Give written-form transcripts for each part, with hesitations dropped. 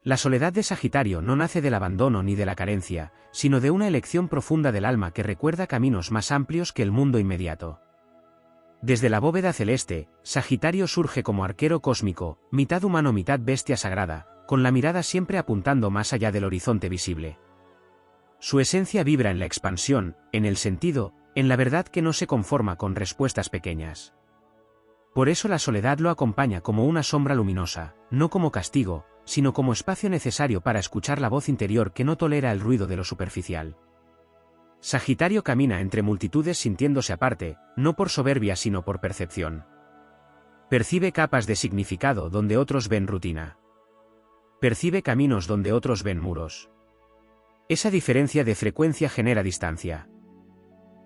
La soledad de Sagitario no nace del abandono ni de la carencia, sino de una elección profunda del alma que recuerda caminos más amplios que el mundo inmediato. Desde la bóveda celeste, Sagitario surge como arquero cósmico, mitad humano mitad bestia sagrada, con la mirada siempre apuntando más allá del horizonte visible. Su esencia vibra en la expansión, en el sentido, en la verdad que no se conforma con respuestas pequeñas. Por eso la soledad lo acompaña como una sombra luminosa, no como castigo, sino como espacio necesario para escuchar la voz interior que no tolera el ruido de lo superficial. Sagitario camina entre multitudes sintiéndose aparte, no por soberbia sino por percepción. Percibe capas de significado donde otros ven rutina. Percibe caminos donde otros ven muros. Esa diferencia de frecuencia genera distancia.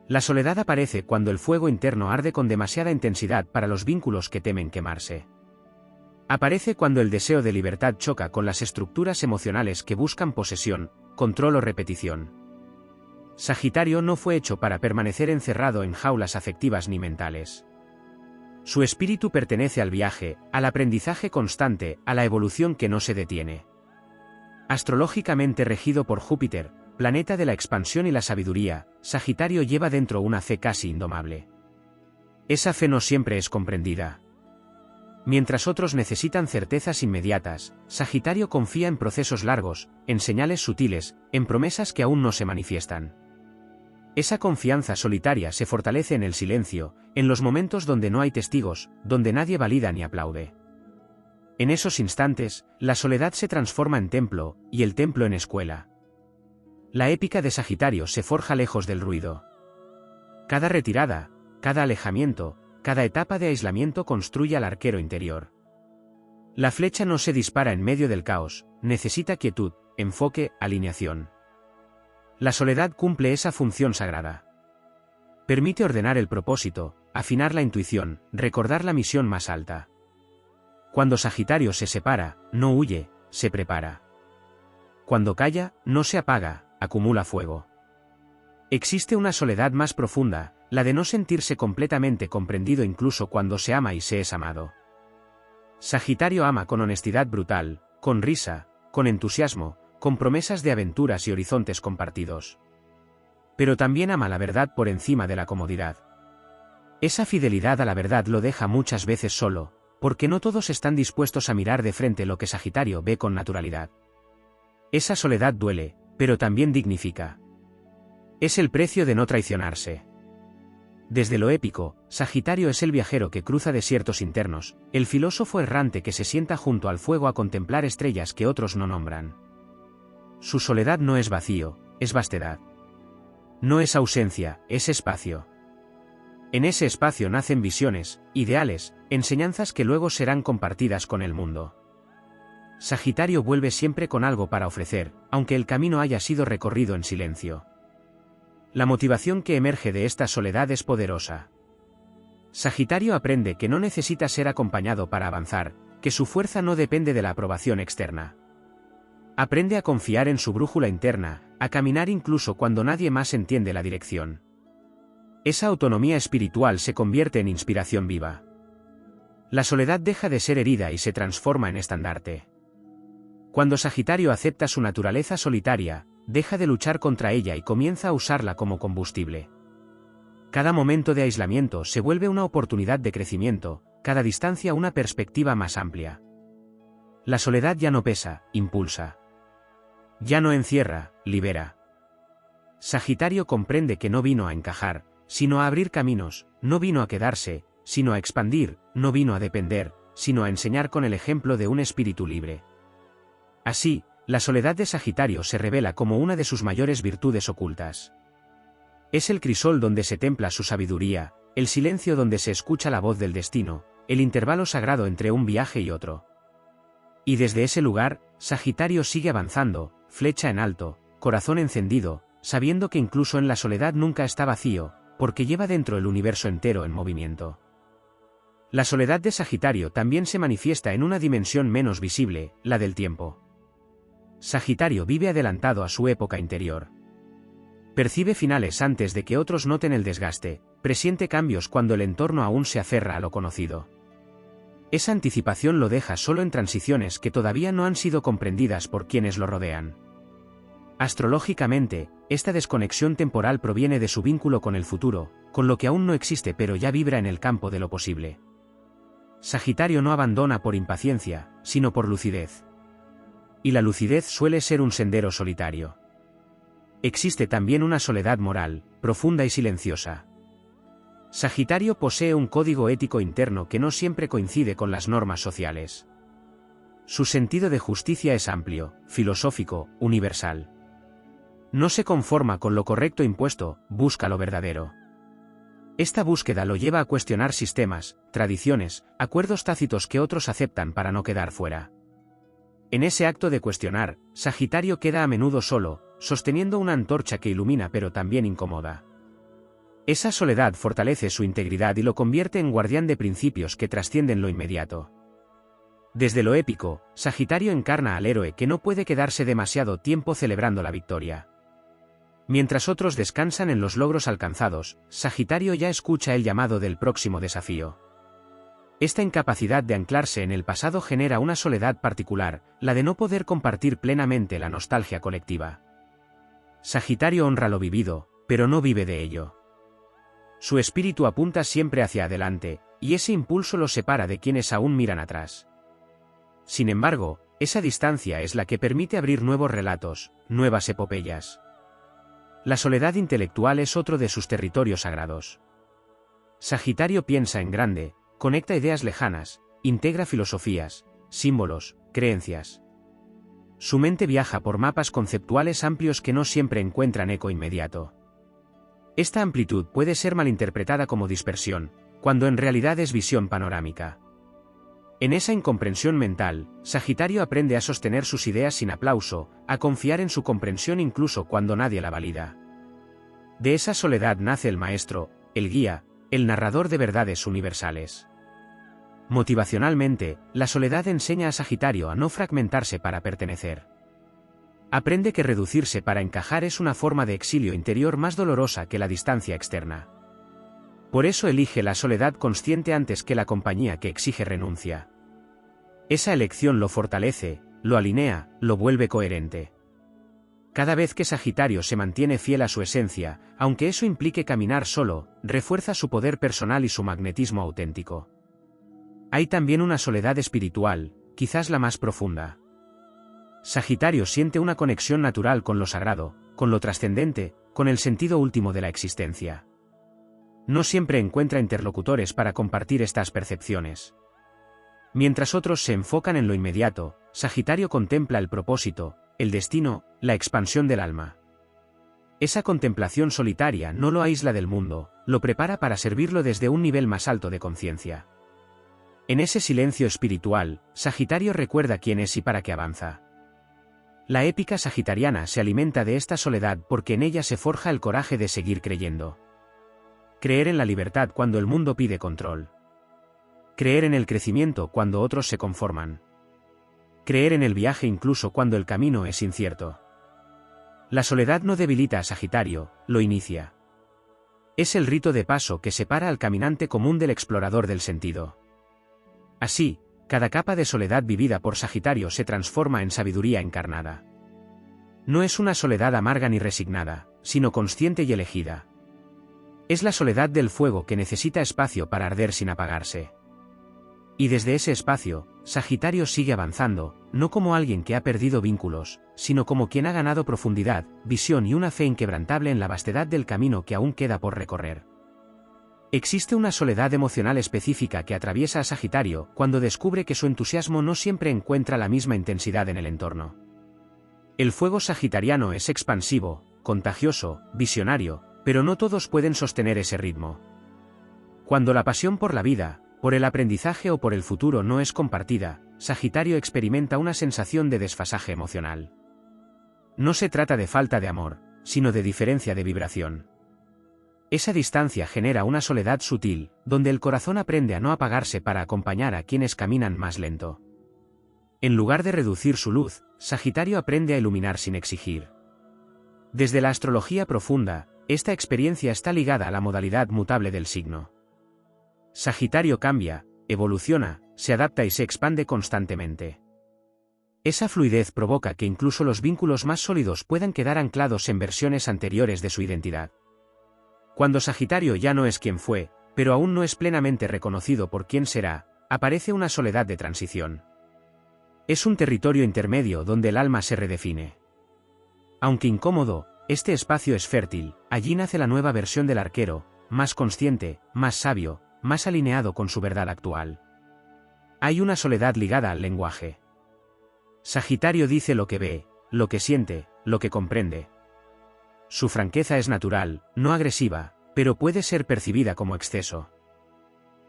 La soledad aparece cuando el fuego interno arde con demasiada intensidad para los vínculos que temen quemarse. Aparece cuando el deseo de libertad choca con las estructuras emocionales que buscan posesión, control o repetición. Sagitario no fue hecho para permanecer encerrado en jaulas afectivas ni mentales. Su espíritu pertenece al viaje, al aprendizaje constante, a la evolución que no se detiene. Astrológicamente regido por Júpiter, planeta de la expansión y la sabiduría, Sagitario lleva dentro una fe casi indomable. Esa fe no siempre es comprendida. Mientras otros necesitan certezas inmediatas, Sagitario confía en procesos largos, en señales sutiles, en promesas que aún no se manifiestan. Esa confianza solitaria se fortalece en el silencio, en los momentos donde no hay testigos, donde nadie valida ni aplaude. En esos instantes, la soledad se transforma en templo, y el templo en escuela. La épica de Sagitario se forja lejos del ruido. Cada retirada, cada alejamiento, cada etapa de aislamiento construye al arquero interior. La flecha no se dispara en medio del caos, necesita quietud, enfoque, alineación. La soledad cumple esa función sagrada. Permite ordenar el propósito, afinar la intuición, recordar la misión más alta. Cuando Sagitario se separa, no huye, se prepara. Cuando calla, no se apaga, acumula fuego. Existe una soledad más profunda, la de no sentirse completamente comprendido incluso cuando se ama y se es amado. Sagitario ama con honestidad brutal, con risa, con entusiasmo, con promesas de aventuras y horizontes compartidos. Pero también ama la verdad por encima de la comodidad. Esa fidelidad a la verdad lo deja muchas veces solo, porque no todos están dispuestos a mirar de frente lo que Sagitario ve con naturalidad. Esa soledad duele, pero también dignifica. Es el precio de no traicionarse. Desde lo épico, Sagitario es el viajero que cruza desiertos internos, el filósofo errante que se sienta junto al fuego a contemplar estrellas que otros no nombran. Su soledad no es vacío, es vastedad. No es ausencia, es espacio. En ese espacio nacen visiones, ideales, enseñanzas que luego serán compartidas con el mundo. Sagitario vuelve siempre con algo para ofrecer, aunque el camino haya sido recorrido en silencio. La motivación que emerge de esta soledad es poderosa. Sagitario aprende que no necesita ser acompañado para avanzar, que su fuerza no depende de la aprobación externa. Aprende a confiar en su brújula interna, a caminar incluso cuando nadie más entiende la dirección. Esa autonomía espiritual se convierte en inspiración viva. La soledad deja de ser herida y se transforma en estandarte. Cuando Sagitario acepta su naturaleza solitaria, deja de luchar contra ella y comienza a usarla como combustible. Cada momento de aislamiento se vuelve una oportunidad de crecimiento, cada distancia una perspectiva más amplia. La soledad ya no pesa, impulsa. Ya no encierra, libera. Sagitario comprende que no vino a encajar, sino a abrir caminos, no vino a quedarse, sino a expandir, no vino a depender, sino a enseñar con el ejemplo de un espíritu libre. Así, la soledad de Sagitario se revela como una de sus mayores virtudes ocultas. Es el crisol donde se templa su sabiduría, el silencio donde se escucha la voz del destino, el intervalo sagrado entre un viaje y otro. Y desde ese lugar, Sagitario sigue avanzando, flecha en alto, corazón encendido, sabiendo que incluso en la soledad nunca está vacío, porque lleva dentro el universo entero en movimiento. La soledad de Sagitario también se manifiesta en una dimensión menos visible, la del tiempo. Sagitario vive adelantado a su época interior. Percibe finales antes de que otros noten el desgaste, presiente cambios cuando el entorno aún se aferra a lo conocido. Esa anticipación lo deja solo en transiciones que todavía no han sido comprendidas por quienes lo rodean. Astrológicamente, esta desconexión temporal proviene de su vínculo con el futuro, con lo que aún no existe pero ya vibra en el campo de lo posible. Sagitario no abandona por impaciencia, sino por lucidez. Y la lucidez suele ser un sendero solitario. Existe también una soledad moral, profunda y silenciosa. Sagitario posee un código ético interno que no siempre coincide con las normas sociales. Su sentido de justicia es amplio, filosófico, universal. No se conforma con lo correcto impuesto, busca lo verdadero. Esta búsqueda lo lleva a cuestionar sistemas, tradiciones, acuerdos tácitos que otros aceptan para no quedar fuera. En ese acto de cuestionar, Sagitario queda a menudo solo, sosteniendo una antorcha que ilumina pero también incomoda. Esa soledad fortalece su integridad y lo convierte en guardián de principios que trascienden lo inmediato. Desde lo épico, Sagitario encarna al héroe que no puede quedarse demasiado tiempo celebrando la victoria. Mientras otros descansan en los logros alcanzados, Sagitario ya escucha el llamado del próximo desafío. Esta incapacidad de anclarse en el pasado genera una soledad particular, la de no poder compartir plenamente la nostalgia colectiva. Sagitario honra lo vivido, pero no vive de ello. Su espíritu apunta siempre hacia adelante, y ese impulso lo separa de quienes aún miran atrás. Sin embargo, esa distancia es la que permite abrir nuevos relatos, nuevas epopeyas. La soledad intelectual es otro de sus territorios sagrados. Sagitario piensa en grande, conecta ideas lejanas, integra filosofías, símbolos, creencias. Su mente viaja por mapas conceptuales amplios que no siempre encuentran eco inmediato. Esta amplitud puede ser malinterpretada como dispersión, cuando en realidad es visión panorámica. En esa incomprensión mental, Sagitario aprende a sostener sus ideas sin aplauso, a confiar en su comprensión incluso cuando nadie la valida. De esa soledad nace el maestro, el guía, el narrador de verdades universales. Motivacionalmente, la soledad enseña a Sagitario a no fragmentarse para pertenecer. Aprende que reducirse para encajar es una forma de exilio interior más dolorosa que la distancia externa. Por eso elige la soledad consciente antes que la compañía que exige renuncia. Esa elección lo fortalece, lo alinea, lo vuelve coherente. Cada vez que Sagitario se mantiene fiel a su esencia, aunque eso implique caminar solo, refuerza su poder personal y su magnetismo auténtico. Hay también una soledad espiritual, quizás la más profunda. Sagitario siente una conexión natural con lo sagrado, con lo trascendente, con el sentido último de la existencia. No siempre encuentra interlocutores para compartir estas percepciones. Mientras otros se enfocan en lo inmediato, Sagitario contempla el propósito, el destino, la expansión del alma. Esa contemplación solitaria no lo aísla del mundo, lo prepara para servirlo desde un nivel más alto de conciencia. En ese silencio espiritual, Sagitario recuerda quién es y para qué avanza. La épica sagitariana se alimenta de esta soledad porque en ella se forja el coraje de seguir creyendo. Creer en la libertad cuando el mundo pide control. Creer en el crecimiento cuando otros se conforman. Creer en el viaje incluso cuando el camino es incierto. La soledad no debilita a Sagitario, lo inicia. Es el rito de paso que separa al caminante común del explorador del sentido. Así, cada capa de soledad vivida por Sagitario se transforma en sabiduría encarnada. No es una soledad amarga ni resignada, sino consciente y elegida. Es la soledad del fuego que necesita espacio para arder sin apagarse. Y desde ese espacio, Sagitario sigue avanzando, no como alguien que ha perdido vínculos, sino como quien ha ganado profundidad, visión y una fe inquebrantable en la vastedad del camino que aún queda por recorrer. Existe una soledad emocional específica que atraviesa a Sagitario cuando descubre que su entusiasmo no siempre encuentra la misma intensidad en el entorno. El fuego sagitariano es expansivo, contagioso, visionario, pero no todos pueden sostener ese ritmo. Cuando la pasión por la vida, por el aprendizaje o por el futuro no es compartida, Sagitario experimenta una sensación de desfasaje emocional. No se trata de falta de amor, sino de diferencia de vibración. Esa distancia genera una soledad sutil, donde el corazón aprende a no apagarse para acompañar a quienes caminan más lento. En lugar de reducir su luz, Sagitario aprende a iluminar sin exigir. Desde la astrología profunda, esta experiencia está ligada a la modalidad mutable del signo. Sagitario cambia, evoluciona, se adapta y se expande constantemente. Esa fluidez provoca que incluso los vínculos más sólidos puedan quedar anclados en versiones anteriores de su identidad. Cuando Sagitario ya no es quien fue, pero aún no es plenamente reconocido por quién será, aparece una soledad de transición. Es un territorio intermedio donde el alma se redefine. Aunque incómodo, este espacio es fértil, allí nace la nueva versión del arquero, más consciente, más sabio, más alineado con su verdad actual. Hay una soledad ligada al lenguaje. Sagitario dice lo que ve, lo que siente, lo que comprende. Su franqueza es natural, no agresiva, pero puede ser percibida como exceso.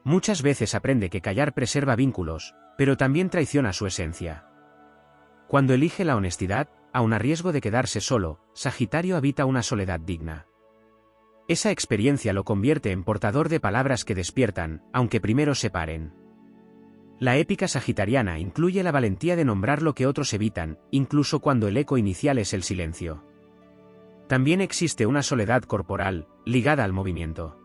Muchas veces aprende que callar preserva vínculos, pero también traiciona su esencia. Cuando elige la honestidad, aun a riesgo de quedarse solo, Sagitario habita una soledad digna. Esa experiencia lo convierte en portador de palabras que despiertan, aunque primero separen. La épica sagitariana incluye la valentía de nombrar lo que otros evitan, incluso cuando el eco inicial es el silencio. También existe una soledad corporal, ligada al movimiento.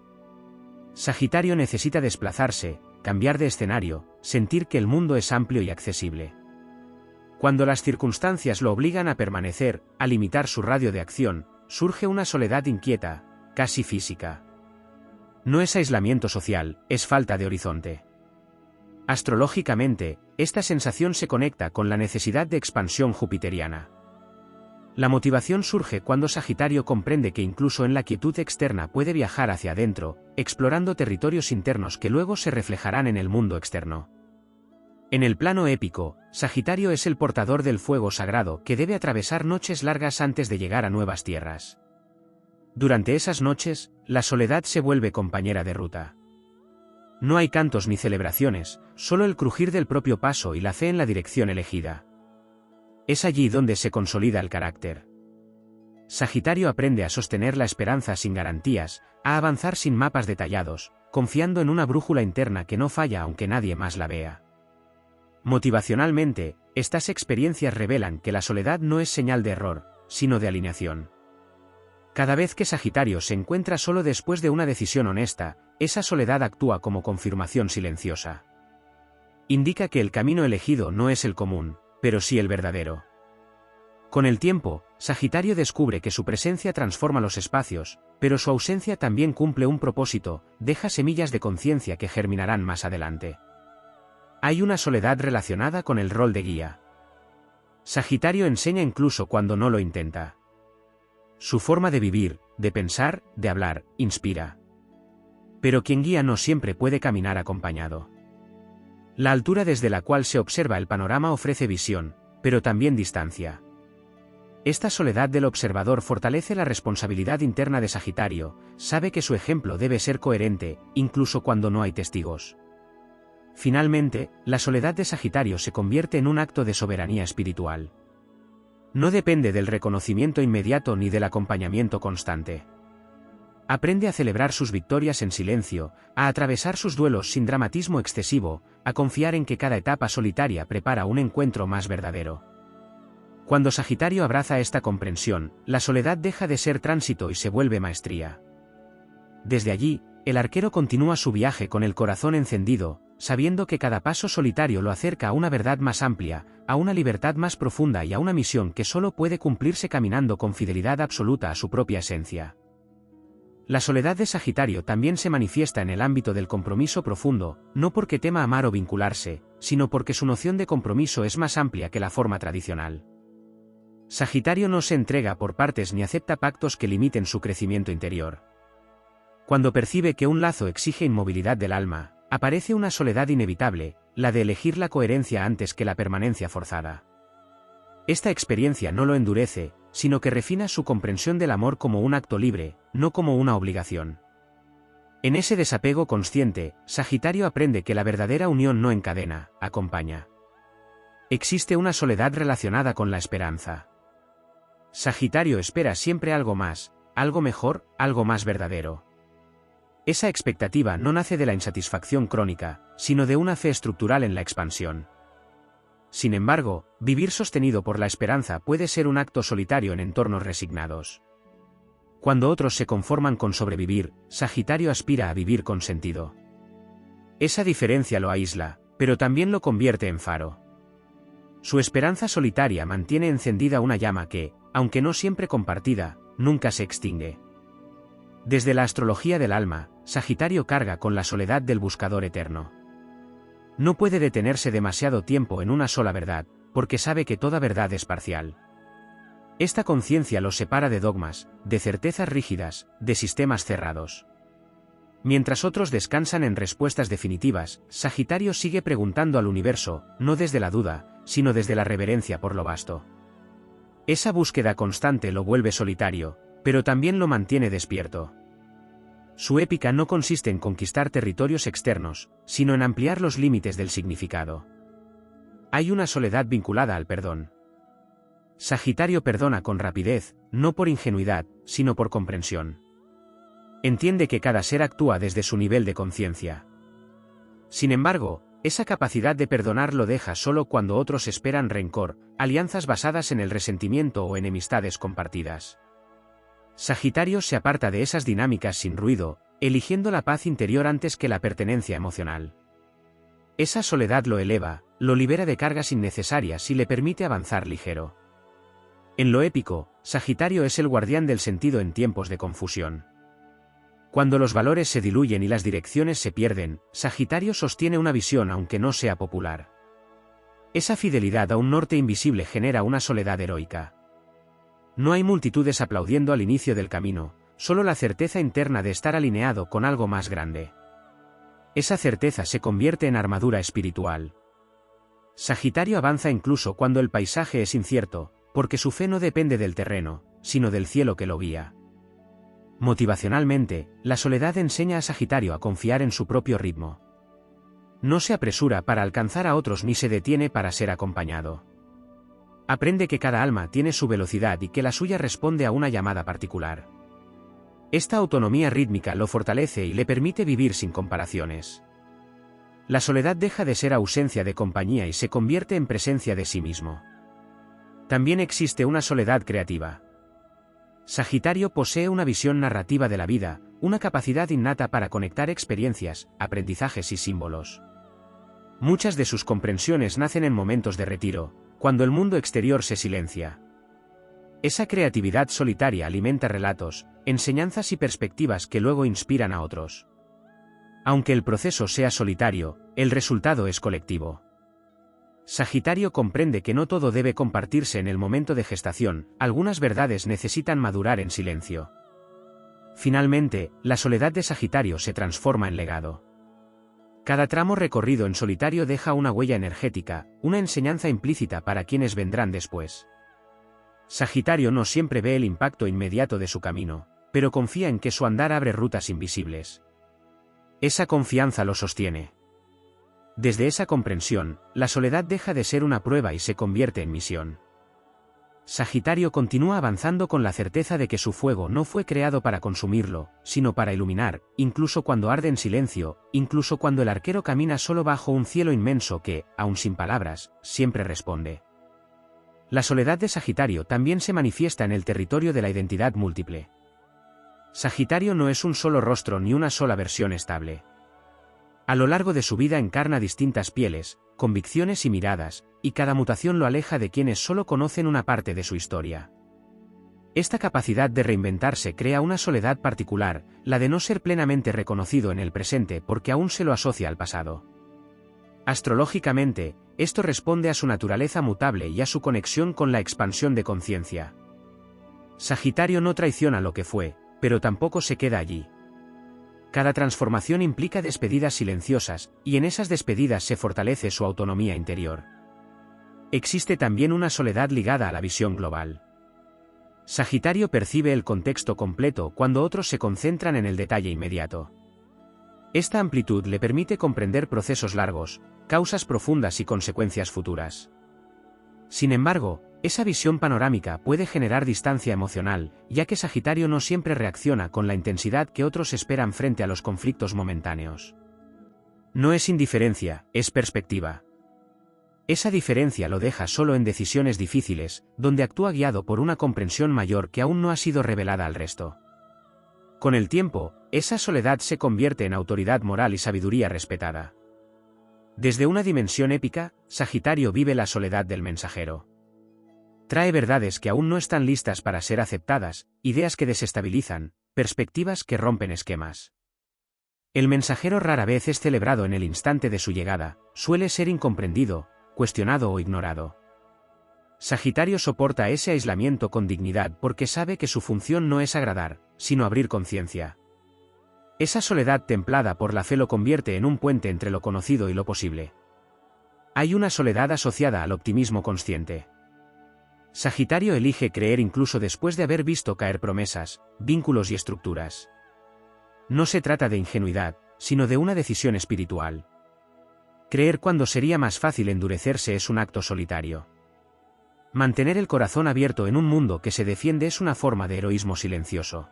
Sagitario necesita desplazarse, cambiar de escenario, sentir que el mundo es amplio y accesible. Cuando las circunstancias lo obligan a permanecer, a limitar su radio de acción, surge una soledad inquieta, casi física. No es aislamiento social, es falta de horizonte. Astrológicamente, esta sensación se conecta con la necesidad de expansión jupiteriana. La motivación surge cuando Sagitario comprende que incluso en la quietud externa puede viajar hacia adentro, explorando territorios internos que luego se reflejarán en el mundo externo. En el plano épico, Sagitario es el portador del fuego sagrado que debe atravesar noches largas antes de llegar a nuevas tierras. Durante esas noches, la soledad se vuelve compañera de ruta. No hay cantos ni celebraciones, solo el crujir del propio paso y la fe en la dirección elegida. Es allí donde se consolida el carácter. Sagitario aprende a sostener la esperanza sin garantías, a avanzar sin mapas detallados, confiando en una brújula interna que no falla aunque nadie más la vea. Motivacionalmente, estas experiencias revelan que la soledad no es señal de error, sino de alineación. Cada vez que Sagitario se encuentra solo después de una decisión honesta, esa soledad actúa como confirmación silenciosa. Indica que el camino elegido no es el común, pero sí el verdadero. Con el tiempo, Sagitario descubre que su presencia transforma los espacios, pero su ausencia también cumple un propósito, deja semillas de conciencia que germinarán más adelante. Hay una soledad relacionada con el rol de guía. Sagitario enseña incluso cuando no lo intenta. Su forma de vivir, de pensar, de hablar, inspira. Pero quien guía no siempre puede caminar acompañado. La altura desde la cual se observa el panorama ofrece visión, pero también distancia. Esta soledad del observador fortalece la responsabilidad interna de Sagitario, sabe que su ejemplo debe ser coherente, incluso cuando no hay testigos. Finalmente, la soledad de Sagitario se convierte en un acto de soberanía espiritual. No depende del reconocimiento inmediato ni del acompañamiento constante. Aprende a celebrar sus victorias en silencio, a atravesar sus duelos sin dramatismo excesivo, a confiar en que cada etapa solitaria prepara un encuentro más verdadero. Cuando Sagitario abraza esta comprensión, la soledad deja de ser tránsito y se vuelve maestría. Desde allí, el arquero continúa su viaje con el corazón encendido, sabiendo que cada paso solitario lo acerca a una verdad más amplia, a una libertad más profunda y a una misión que solo puede cumplirse caminando con fidelidad absoluta a su propia esencia. La soledad de Sagitario también se manifiesta en el ámbito del compromiso profundo, no porque tema amar o vincularse, sino porque su noción de compromiso es más amplia que la forma tradicional. Sagitario no se entrega por partes ni acepta pactos que limiten su crecimiento interior. Cuando percibe que un lazo exige inmovilidad del alma, aparece una soledad inevitable, la de elegir la coherencia antes que la permanencia forzada. Esta experiencia no lo endurece, sino que refina su comprensión del amor como un acto libre, no como una obligación. En ese desapego consciente, Sagitario aprende que la verdadera unión no encadena, acompaña. Existe una soledad relacionada con la esperanza. Sagitario espera siempre algo más, algo mejor, algo más verdadero. Esa expectativa no nace de la insatisfacción crónica, sino de una fe estructural en la expansión. Sin embargo, vivir sostenido por la esperanza puede ser un acto solitario en entornos resignados. Cuando otros se conforman con sobrevivir, Sagitario aspira a vivir con sentido. Esa diferencia lo aísla, pero también lo convierte en faro. Su esperanza solitaria mantiene encendida una llama que, aunque no siempre compartida, nunca se extingue. Desde la astrología del alma, Sagitario carga con la soledad del buscador eterno. No puede detenerse demasiado tiempo en una sola verdad, porque sabe que toda verdad es parcial. Esta conciencia los separa de dogmas, de certezas rígidas, de sistemas cerrados. Mientras otros descansan en respuestas definitivas, Sagitario sigue preguntando al universo, no desde la duda, sino desde la reverencia por lo vasto. Esa búsqueda constante lo vuelve solitario, pero también lo mantiene despierto. Su épica no consiste en conquistar territorios externos, sino en ampliar los límites del significado. Hay una soledad vinculada al perdón. Sagitario perdona con rapidez, no por ingenuidad, sino por comprensión. Entiende que cada ser actúa desde su nivel de conciencia. Sin embargo, esa capacidad de perdonar lo deja solo cuando otros esperan rencor, alianzas basadas en el resentimiento o enemistades compartidas. Sagitario se aparta de esas dinámicas sin ruido, eligiendo la paz interior antes que la pertenencia emocional. Esa soledad lo eleva, lo libera de cargas innecesarias y le permite avanzar ligero. En lo épico, Sagitario es el guardián del sentido en tiempos de confusión. Cuando los valores se diluyen y las direcciones se pierden, Sagitario sostiene una visión aunque no sea popular. Esa fidelidad a un norte invisible genera una soledad heroica. No hay multitudes aplaudiendo al inicio del camino, solo la certeza interna de estar alineado con algo más grande. Esa certeza se convierte en armadura espiritual. Sagitario avanza incluso cuando el paisaje es incierto, porque su fe no depende del terreno, sino del cielo que lo guía. Motivacionalmente, la soledad enseña a Sagitario a confiar en su propio ritmo. No se apresura para alcanzar a otros ni se detiene para ser acompañado. Aprende que cada alma tiene su velocidad y que la suya responde a una llamada particular. Esta autonomía rítmica lo fortalece y le permite vivir sin comparaciones. La soledad deja de ser ausencia de compañía y se convierte en presencia de sí mismo. También existe una soledad creativa. Sagitario posee una visión narrativa de la vida, una capacidad innata para conectar experiencias, aprendizajes y símbolos. Muchas de sus comprensiones nacen en momentos de retiro, cuando el mundo exterior se silencia. Esa creatividad solitaria alimenta relatos, enseñanzas y perspectivas que luego inspiran a otros. Aunque el proceso sea solitario, el resultado es colectivo. Sagitario comprende que no todo debe compartirse en el momento de gestación, algunas verdades necesitan madurar en silencio. Finalmente, la soledad de Sagitario se transforma en legado. Cada tramo recorrido en solitario deja una huella energética, una enseñanza implícita para quienes vendrán después. Sagitario no siempre ve el impacto inmediato de su camino, pero confía en que su andar abre rutas invisibles. Esa confianza lo sostiene. Desde esa comprensión, la soledad deja de ser una prueba y se convierte en misión. Sagitario continúa avanzando con la certeza de que su fuego no fue creado para consumirlo, sino para iluminar, incluso cuando arde en silencio, incluso cuando el arquero camina solo bajo un cielo inmenso que, aun sin palabras, siempre responde. La soledad de Sagitario también se manifiesta en el territorio de la identidad múltiple. Sagitario no es un solo rostro ni una sola versión estable. A lo largo de su vida encarna distintas pieles, convicciones y miradas, y cada mutación lo aleja de quienes solo conocen una parte de su historia. Esta capacidad de reinventarse crea una soledad particular, la de no ser plenamente reconocido en el presente porque aún se lo asocia al pasado. Astrológicamente, esto responde a su naturaleza mutable y a su conexión con la expansión de conciencia. Sagitario no traiciona lo que fue, pero tampoco se queda allí. Cada transformación implica despedidas silenciosas, y en esas despedidas se fortalece su autonomía interior. Existe también una soledad ligada a la visión global. Sagitario percibe el contexto completo cuando otros se concentran en el detalle inmediato. Esta amplitud le permite comprender procesos largos, causas profundas y consecuencias futuras. Sin embargo, esa visión panorámica puede generar distancia emocional, ya que Sagitario no siempre reacciona con la intensidad que otros esperan frente a los conflictos momentáneos. No es indiferencia, es perspectiva. Esa diferencia lo deja solo en decisiones difíciles, donde actúa guiado por una comprensión mayor que aún no ha sido revelada al resto. Con el tiempo, esa soledad se convierte en autoridad moral y sabiduría respetada. Desde una dimensión épica, Sagitario vive la soledad del mensajero. Trae verdades que aún no están listas para ser aceptadas, ideas que desestabilizan, perspectivas que rompen esquemas. El mensajero rara vez es celebrado en el instante de su llegada, suele ser incomprendido, cuestionado o ignorado. Sagitario soporta ese aislamiento con dignidad porque sabe que su función no es agradar, sino abrir conciencia. Esa soledad templada por la fe lo convierte en un puente entre lo conocido y lo posible. Hay una soledad asociada al optimismo consciente. Sagitario elige creer incluso después de haber visto caer promesas, vínculos y estructuras. No se trata de ingenuidad, sino de una decisión espiritual. Creer cuando sería más fácil endurecerse es un acto solitario. Mantener el corazón abierto en un mundo que se defiende es una forma de heroísmo silencioso.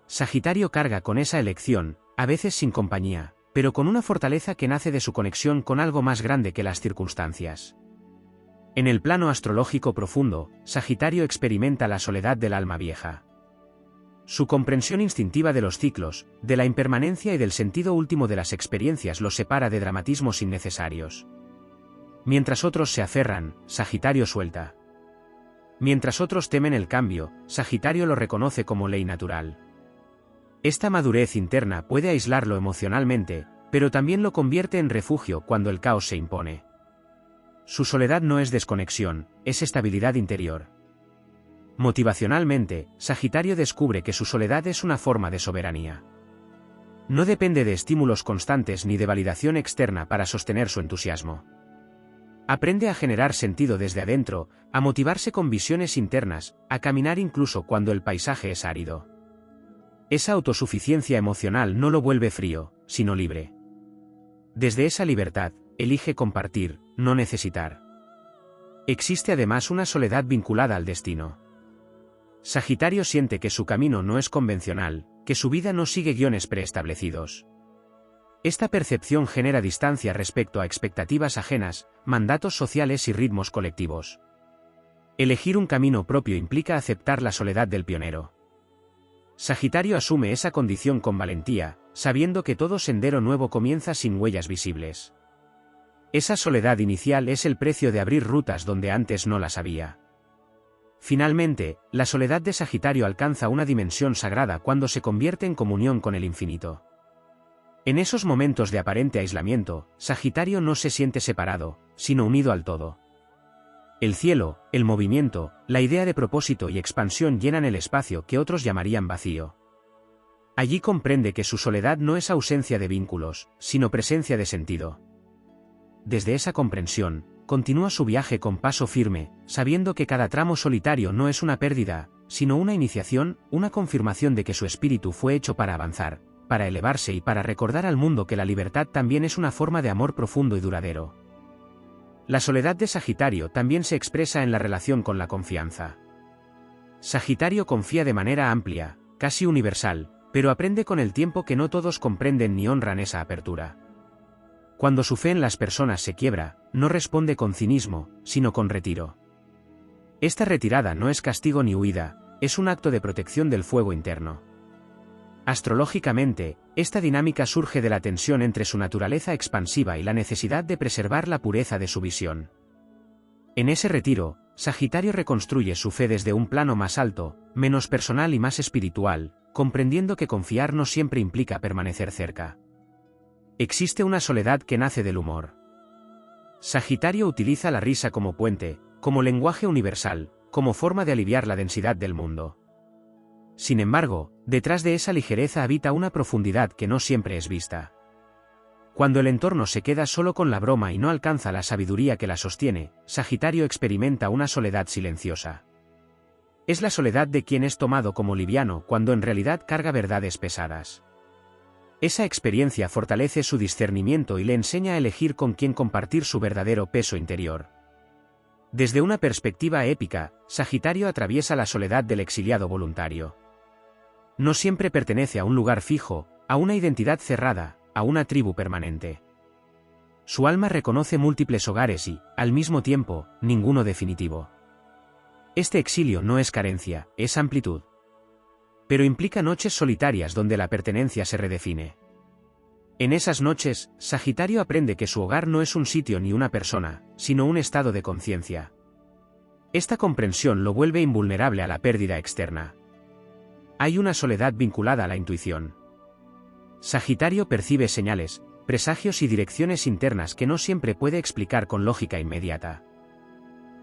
Sagitario carga con esa elección, a veces sin compañía, pero con una fortaleza que nace de su conexión con algo más grande que las circunstancias. En el plano astrológico profundo, Sagitario experimenta la soledad del alma vieja. Su comprensión instintiva de los ciclos, de la impermanencia y del sentido último de las experiencias los separa de dramatismos innecesarios. Mientras otros se aferran, Sagitario suelta. Mientras otros temen el cambio, Sagitario lo reconoce como ley natural. Esta madurez interna puede aislarlo emocionalmente, pero también lo convierte en refugio cuando el caos se impone. Su soledad no es desconexión, es estabilidad interior. Motivacionalmente, Sagitario descubre que su soledad es una forma de soberanía. No depende de estímulos constantes ni de validación externa para sostener su entusiasmo. Aprende a generar sentido desde adentro, a motivarse con visiones internas, a caminar incluso cuando el paisaje es árido. Esa autosuficiencia emocional no lo vuelve frío, sino libre. Desde esa libertad, elige compartir, no necesitar. Existe además una soledad vinculada al destino. Sagitario siente que su camino no es convencional, que su vida no sigue guiones preestablecidos. Esta percepción genera distancia respecto a expectativas ajenas, mandatos sociales y ritmos colectivos. Elegir un camino propio implica aceptar la soledad del pionero. Sagitario asume esa condición con valentía, sabiendo que todo sendero nuevo comienza sin huellas visibles. Esa soledad inicial es el precio de abrir rutas donde antes no las había. Finalmente, la soledad de Sagitario alcanza una dimensión sagrada cuando se convierte en comunión con el infinito. En esos momentos de aparente aislamiento, Sagitario no se siente separado, sino unido al todo. El cielo, el movimiento, la idea de propósito y expansión llenan el espacio que otros llamarían vacío. Allí comprende que su soledad no es ausencia de vínculos, sino presencia de sentido. Desde esa comprensión, continúa su viaje con paso firme, sabiendo que cada tramo solitario no es una pérdida, sino una iniciación, una confirmación de que su espíritu fue hecho para avanzar, para elevarse y para recordar al mundo que la libertad también es una forma de amor profundo y duradero. La soledad de Sagitario también se expresa en la relación con la confianza. Sagitario confía de manera amplia, casi universal, pero aprende con el tiempo que no todos comprenden ni honran esa apertura. Cuando su fe en las personas se quiebra, no responde con cinismo, sino con retiro. Esta retirada no es castigo ni huida, es un acto de protección del fuego interno. Astrológicamente, esta dinámica surge de la tensión entre su naturaleza expansiva y la necesidad de preservar la pureza de su visión. En ese retiro, Sagitario reconstruye su fe desde un plano más alto, menos personal y más espiritual, comprendiendo que confiar no siempre implica permanecer cerca. Existe una soledad que nace del humor. Sagitario utiliza la risa como puente, como lenguaje universal, como forma de aliviar la densidad del mundo. Sin embargo, detrás de esa ligereza habita una profundidad que no siempre es vista. Cuando el entorno se queda solo con la broma y no alcanza la sabiduría que la sostiene, Sagitario experimenta una soledad silenciosa. Es la soledad de quien es tomado como liviano cuando en realidad carga verdades pesadas. Esa experiencia fortalece su discernimiento y le enseña a elegir con quién compartir su verdadero peso interior. Desde una perspectiva épica, Sagitario atraviesa la soledad del exiliado voluntario. No siempre pertenece a un lugar fijo, a una identidad cerrada, a una tribu permanente. Su alma reconoce múltiples hogares y, al mismo tiempo, ninguno definitivo. Este exilio no es carencia, es amplitud. Pero implica noches solitarias donde la pertenencia se redefine. En esas noches, Sagitario aprende que su hogar no es un sitio ni una persona, sino un estado de conciencia. Esta comprensión lo vuelve invulnerable a la pérdida externa. Hay una soledad vinculada a la intuición. Sagitario percibe señales, presagios y direcciones internas que no siempre puede explicar con lógica inmediata.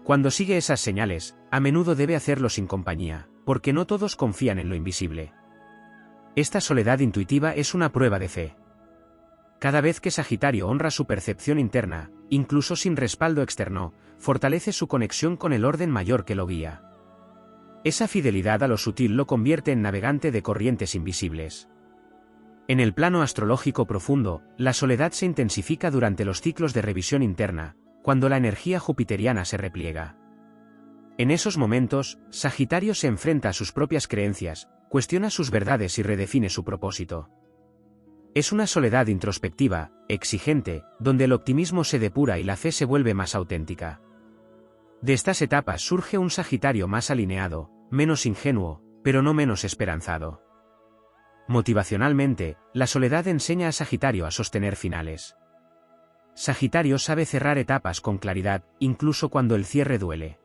Cuando sigue esas señales, a menudo debe hacerlo sin compañía, porque no todos confían en lo invisible. Esta soledad intuitiva es una prueba de fe. Cada vez que Sagitario honra su percepción interna, incluso sin respaldo externo, fortalece su conexión con el orden mayor que lo guía. Esa fidelidad a lo sutil lo convierte en navegante de corrientes invisibles. En el plano astrológico profundo, la soledad se intensifica durante los ciclos de revisión interna, cuando la energía jupiteriana se repliega. En esos momentos, Sagitario se enfrenta a sus propias creencias, cuestiona sus verdades y redefine su propósito. Es una soledad introspectiva, exigente, donde el optimismo se depura y la fe se vuelve más auténtica. De estas etapas surge un Sagitario más alineado, menos ingenuo, pero no menos esperanzado. Motivacionalmente, la soledad enseña a Sagitario a sostener finales. Sagitario sabe cerrar etapas con claridad, incluso cuando el cierre duele.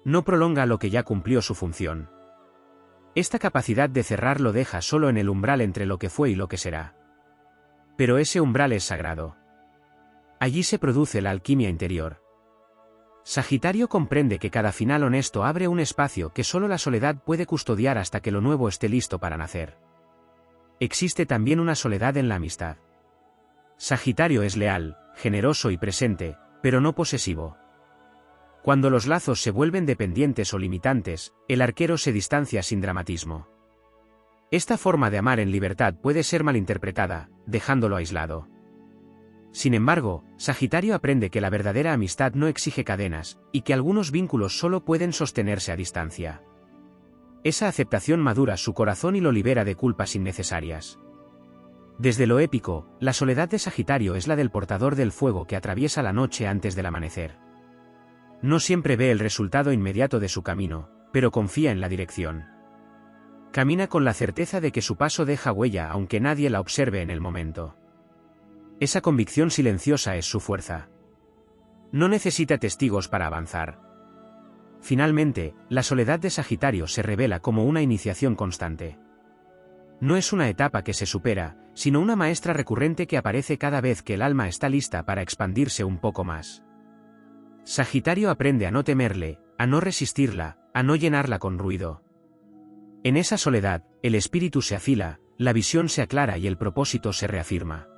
No prolonga lo que ya cumplió su función. Esta capacidad de cerrar lo deja solo en el umbral entre lo que fue y lo que será. Pero ese umbral es sagrado. Allí se produce la alquimia interior. Sagitario comprende que cada final honesto abre un espacio que solo la soledad puede custodiar hasta que lo nuevo esté listo para nacer. Existe también una soledad en la amistad. Sagitario es leal, generoso y presente, pero no posesivo. Cuando los lazos se vuelven dependientes o limitantes, el arquero se distancia sin dramatismo. Esta forma de amar en libertad puede ser malinterpretada, dejándolo aislado. Sin embargo, Sagitario aprende que la verdadera amistad no exige cadenas, y que algunos vínculos solo pueden sostenerse a distancia. Esa aceptación madura su corazón y lo libera de culpas innecesarias. Desde lo épico, la soledad de Sagitario es la del portador del fuego que atraviesa la noche antes del amanecer. No siempre ve el resultado inmediato de su camino, pero confía en la dirección. Camina con la certeza de que su paso deja huella aunque nadie la observe en el momento. Esa convicción silenciosa es su fuerza. No necesita testigos para avanzar. Finalmente, la soledad de Sagitario se revela como una iniciación constante. No es una etapa que se supera, sino una maestra recurrente que aparece cada vez que el alma está lista para expandirse un poco más. Sagitario aprende a no temerle, a no resistirla, a no llenarla con ruido. En esa soledad, el espíritu se afila, la visión se aclara y el propósito se reafirma.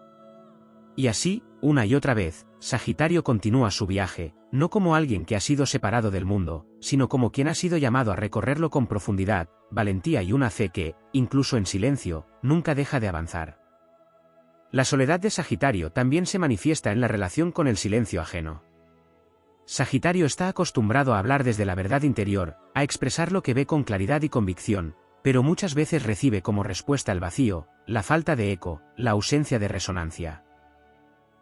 Y así, una y otra vez, Sagitario continúa su viaje, no como alguien que ha sido separado del mundo, sino como quien ha sido llamado a recorrerlo con profundidad, valentía y una fe que, incluso en silencio, nunca deja de avanzar. La soledad de Sagitario también se manifiesta en la relación con el silencio ajeno. Sagitario está acostumbrado a hablar desde la verdad interior, a expresar lo que ve con claridad y convicción, pero muchas veces recibe como respuesta el vacío, la falta de eco, la ausencia de resonancia.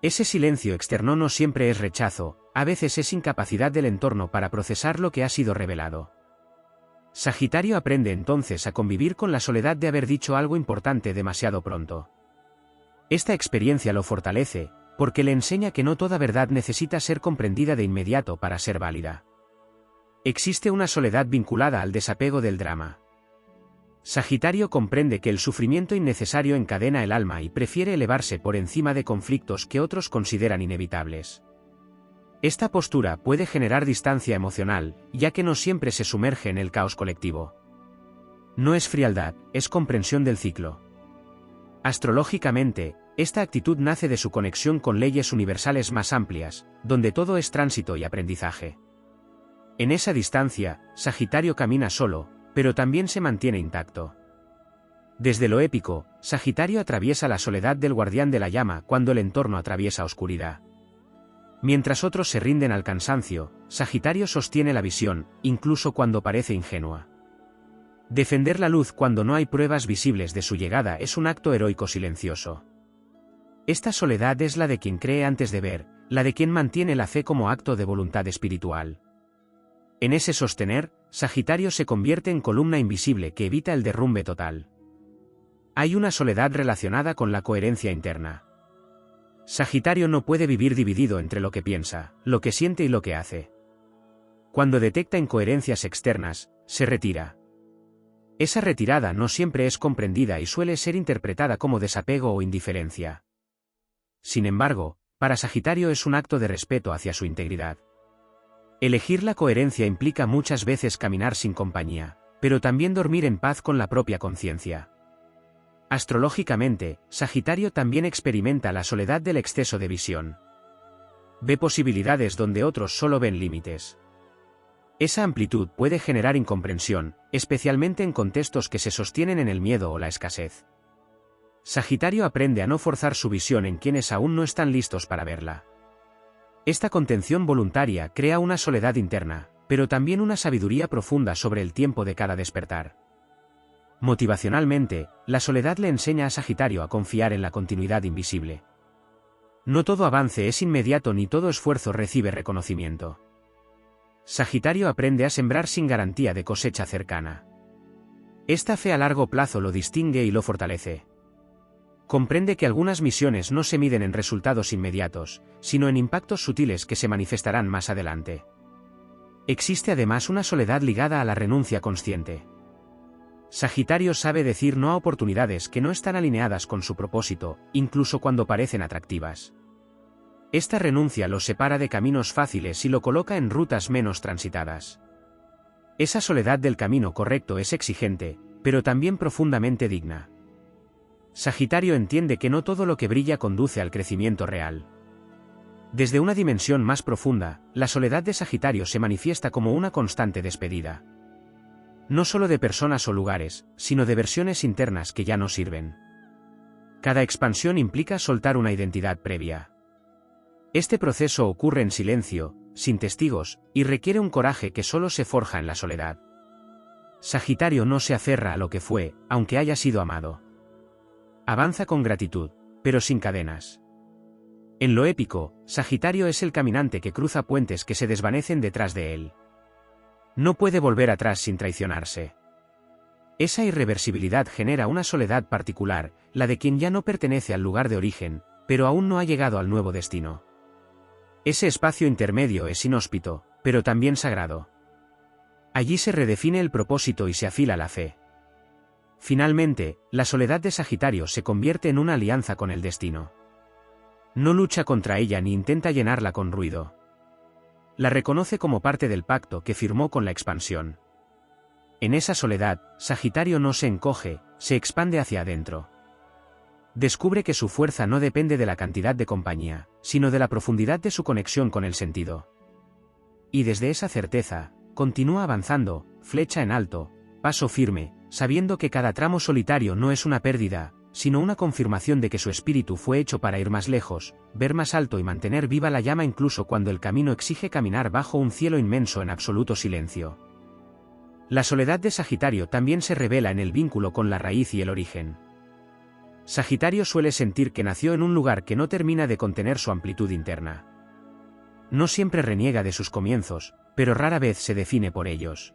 Ese silencio externo no siempre es rechazo, a veces es incapacidad del entorno para procesar lo que ha sido revelado. Sagitario aprende entonces a convivir con la soledad de haber dicho algo importante demasiado pronto. Esta experiencia lo fortalece, porque le enseña que no toda verdad necesita ser comprendida de inmediato para ser válida. Existe una soledad vinculada al desapego del drama. Sagitario comprende que el sufrimiento innecesario encadena el alma y prefiere elevarse por encima de conflictos que otros consideran inevitables. Esta postura puede generar distancia emocional, ya que no siempre se sumerge en el caos colectivo. No es frialdad, es comprensión del ciclo. Astrológicamente, esta actitud nace de su conexión con leyes universales más amplias, donde todo es tránsito y aprendizaje. En esa distancia, Sagitario camina solo, pero también se mantiene intacto. Desde lo épico, Sagitario atraviesa la soledad del guardián de la llama cuando el entorno atraviesa oscuridad. Mientras otros se rinden al cansancio, Sagitario sostiene la visión, incluso cuando parece ingenua. Defender la luz cuando no hay pruebas visibles de su llegada es un acto heroico silencioso. Esta soledad es la de quien cree antes de ver, la de quien mantiene la fe como acto de voluntad espiritual. En ese sostener, Sagitario se convierte en columna invisible que evita el derrumbe total. Hay una soledad relacionada con la coherencia interna. Sagitario no puede vivir dividido entre lo que piensa, lo que siente y lo que hace. Cuando detecta incoherencias externas, se retira. Esa retirada no siempre es comprendida y suele ser interpretada como desapego o indiferencia. Sin embargo, para Sagitario es un acto de respeto hacia su integridad. Elegir la coherencia implica muchas veces caminar sin compañía, pero también dormir en paz con la propia conciencia. Astrológicamente, Sagitario también experimenta la soledad del exceso de visión. Ve posibilidades donde otros solo ven límites. Esa amplitud puede generar incomprensión, especialmente en contextos que se sostienen en el miedo o la escasez. Sagitario aprende a no forzar su visión en quienes aún no están listos para verla. Esta contención voluntaria crea una soledad interna, pero también una sabiduría profunda sobre el tiempo de cada despertar. Motivacionalmente, la soledad le enseña a Sagitario a confiar en la continuidad invisible. No todo avance es inmediato ni todo esfuerzo recibe reconocimiento. Sagitario aprende a sembrar sin garantía de cosecha cercana. Esta fe a largo plazo lo distingue y lo fortalece. Comprende que algunas misiones no se miden en resultados inmediatos, sino en impactos sutiles que se manifestarán más adelante. Existe además una soledad ligada a la renuncia consciente. Sagitario sabe decir no a oportunidades que no están alineadas con su propósito, incluso cuando parecen atractivas. Esta renuncia lo separa de caminos fáciles y lo coloca en rutas menos transitadas. Esa soledad del camino correcto es exigente, pero también profundamente digna. Sagitario entiende que no todo lo que brilla conduce al crecimiento real. Desde una dimensión más profunda, la soledad de Sagitario se manifiesta como una constante despedida. No solo de personas o lugares, sino de versiones internas que ya no sirven. Cada expansión implica soltar una identidad previa. Este proceso ocurre en silencio, sin testigos, y requiere un coraje que solo se forja en la soledad. Sagitario no se aferra a lo que fue, aunque haya sido amado. Avanza con gratitud, pero sin cadenas. En lo épico, Sagitario es el caminante que cruza puentes que se desvanecen detrás de él. No puede volver atrás sin traicionarse. Esa irreversibilidad genera una soledad particular, la de quien ya no pertenece al lugar de origen, pero aún no ha llegado al nuevo destino. Ese espacio intermedio es inhóspito, pero también sagrado. Allí se redefine el propósito y se afila la fe. Finalmente, la soledad de Sagitario se convierte en una alianza con el destino. No lucha contra ella ni intenta llenarla con ruido. La reconoce como parte del pacto que firmó con la expansión. En esa soledad, Sagitario no se encoge, se expande hacia adentro. Descubre que su fuerza no depende de la cantidad de compañía, sino de la profundidad de su conexión con el sentido. Y desde esa certeza, continúa avanzando, flecha en alto, paso firme, sabiendo que cada tramo solitario no es una pérdida, sino una confirmación de que su espíritu fue hecho para ir más lejos, ver más alto y mantener viva la llama incluso cuando el camino exige caminar bajo un cielo inmenso en absoluto silencio. La soledad de Sagitario también se revela en el vínculo con la raíz y el origen. Sagitario suele sentir que nació en un lugar que no termina de contener su amplitud interna. No siempre reniega de sus comienzos, pero rara vez se define por ellos.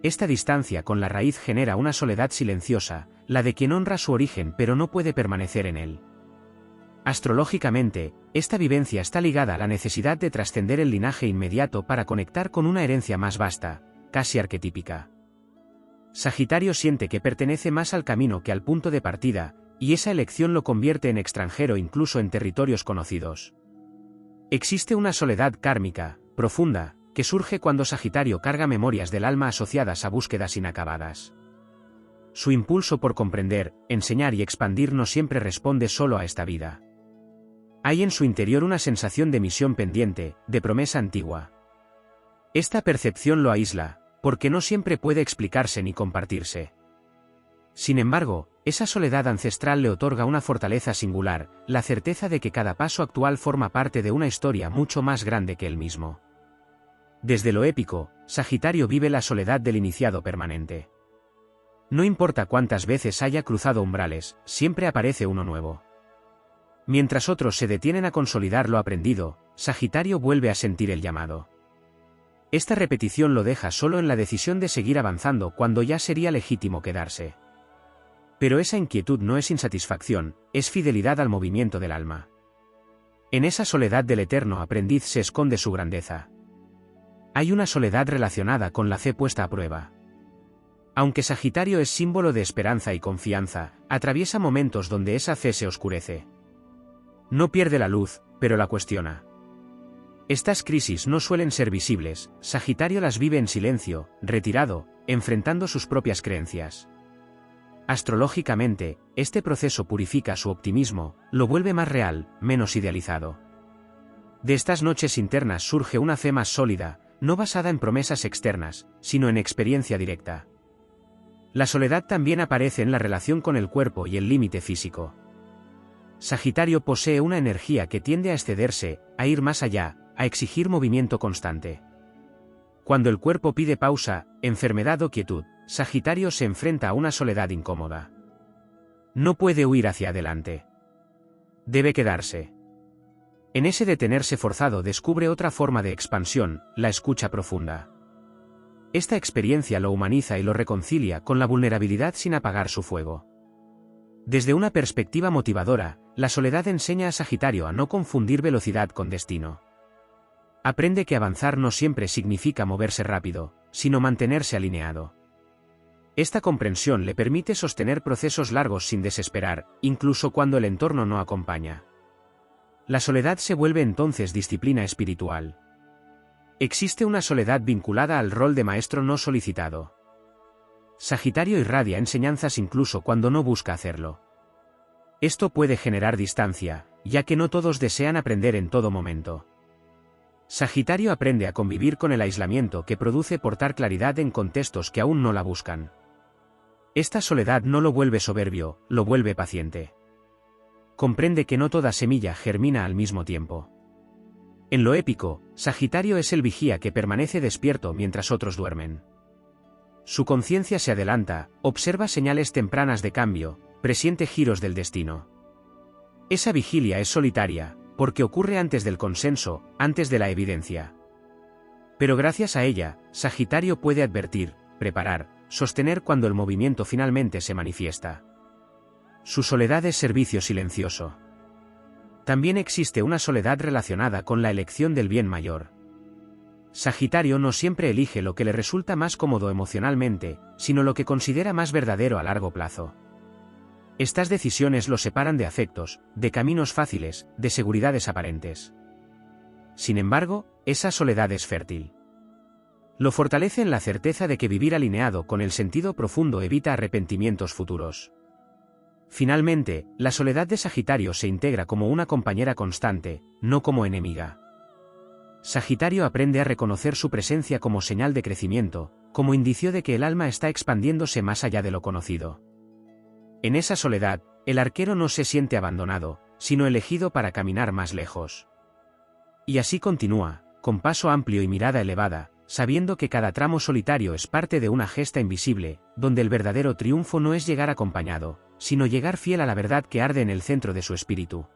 Esta distancia con la raíz genera una soledad silenciosa, la de quien honra su origen pero no puede permanecer en él. Astrológicamente, esta vivencia está ligada a la necesidad de trascender el linaje inmediato para conectar con una herencia más vasta, casi arquetípica. Sagitario siente que pertenece más al camino que al punto de partida, y esa elección lo convierte en extranjero incluso en territorios conocidos. Existe una soledad kármica, profunda, que surge cuando Sagitario carga memorias del alma asociadas a búsquedas inacabadas. Su impulso por comprender, enseñar y expandir no siempre responde solo a esta vida. Hay en su interior una sensación de misión pendiente, de promesa antigua. Esta percepción lo aísla, porque no siempre puede explicarse ni compartirse. Sin embargo, esa soledad ancestral le otorga una fortaleza singular, la certeza de que cada paso actual forma parte de una historia mucho más grande que él mismo. Desde lo épico, Sagitario vive la soledad del iniciado permanente. No importa cuántas veces haya cruzado umbrales, siempre aparece uno nuevo. Mientras otros se detienen a consolidar lo aprendido, Sagitario vuelve a sentir el llamado. Esta repetición lo deja solo en la decisión de seguir avanzando cuando ya sería legítimo quedarse. Pero esa inquietud no es insatisfacción, es fidelidad al movimiento del alma. En esa soledad del eterno aprendiz se esconde su grandeza. Hay una soledad relacionada con la fe puesta a prueba. Aunque Sagitario es símbolo de esperanza y confianza, atraviesa momentos donde esa fe se oscurece. No pierde la luz, pero la cuestiona. Estas crisis no suelen ser visibles, Sagitario las vive en silencio, retirado, enfrentando sus propias creencias. Astrológicamente, este proceso purifica su optimismo, lo vuelve más real, menos idealizado. De estas noches internas surge una fe más sólida, no basada en promesas externas, sino en experiencia directa. La soledad también aparece en la relación con el cuerpo y el límite físico. Sagitario posee una energía que tiende a excederse, a ir más allá, a exigir movimiento constante. Cuando el cuerpo pide pausa, enfermedad o quietud, Sagitario se enfrenta a una soledad incómoda. No puede huir hacia adelante. Debe quedarse. En ese detenerse forzado descubre otra forma de expansión, la escucha profunda. Esta experiencia lo humaniza y lo reconcilia con la vulnerabilidad sin apagar su fuego. Desde una perspectiva motivadora, la soledad enseña a Sagitario a no confundir velocidad con destino. Aprende que avanzar no siempre significa moverse rápido, sino mantenerse alineado. Esta comprensión le permite sostener procesos largos sin desesperar, incluso cuando el entorno no acompaña. La soledad se vuelve entonces disciplina espiritual. Existe una soledad vinculada al rol de maestro no solicitado. Sagitario irradia enseñanzas incluso cuando no busca hacerlo. Esto puede generar distancia, ya que no todos desean aprender en todo momento. Sagitario aprende a convivir con el aislamiento que produce portar claridad en contextos que aún no la buscan. Esta soledad no lo vuelve soberbio, lo vuelve paciente. Comprende que no toda semilla germina al mismo tiempo. En lo épico, Sagitario es el vigía que permanece despierto mientras otros duermen. Su conciencia se adelanta, observa señales tempranas de cambio, presiente giros del destino. Esa vigilia es solitaria, porque ocurre antes del consenso, antes de la evidencia. Pero gracias a ella, Sagitario puede advertir, preparar, sostener cuando el movimiento finalmente se manifiesta. Su soledad es servicio silencioso. También existe una soledad relacionada con la elección del bien mayor. Sagitario no siempre elige lo que le resulta más cómodo emocionalmente, sino lo que considera más verdadero a largo plazo. Estas decisiones lo separan de afectos, de caminos fáciles, de seguridades aparentes. Sin embargo, esa soledad es fértil. Lo fortalece en la certeza de que vivir alineado con el sentido profundo evita arrepentimientos futuros. Finalmente, la soledad de Sagitario se integra como una compañera constante, no como enemiga. Sagitario aprende a reconocer su presencia como señal de crecimiento, como indicio de que el alma está expandiéndose más allá de lo conocido. En esa soledad, el arquero no se siente abandonado, sino elegido para caminar más lejos. Y así continúa, con paso amplio y mirada elevada, sabiendo que cada tramo solitario es parte de una gesta invisible, donde el verdadero triunfo no es llegar acompañado, sino llegar fiel a la verdad que arde en el centro de su espíritu.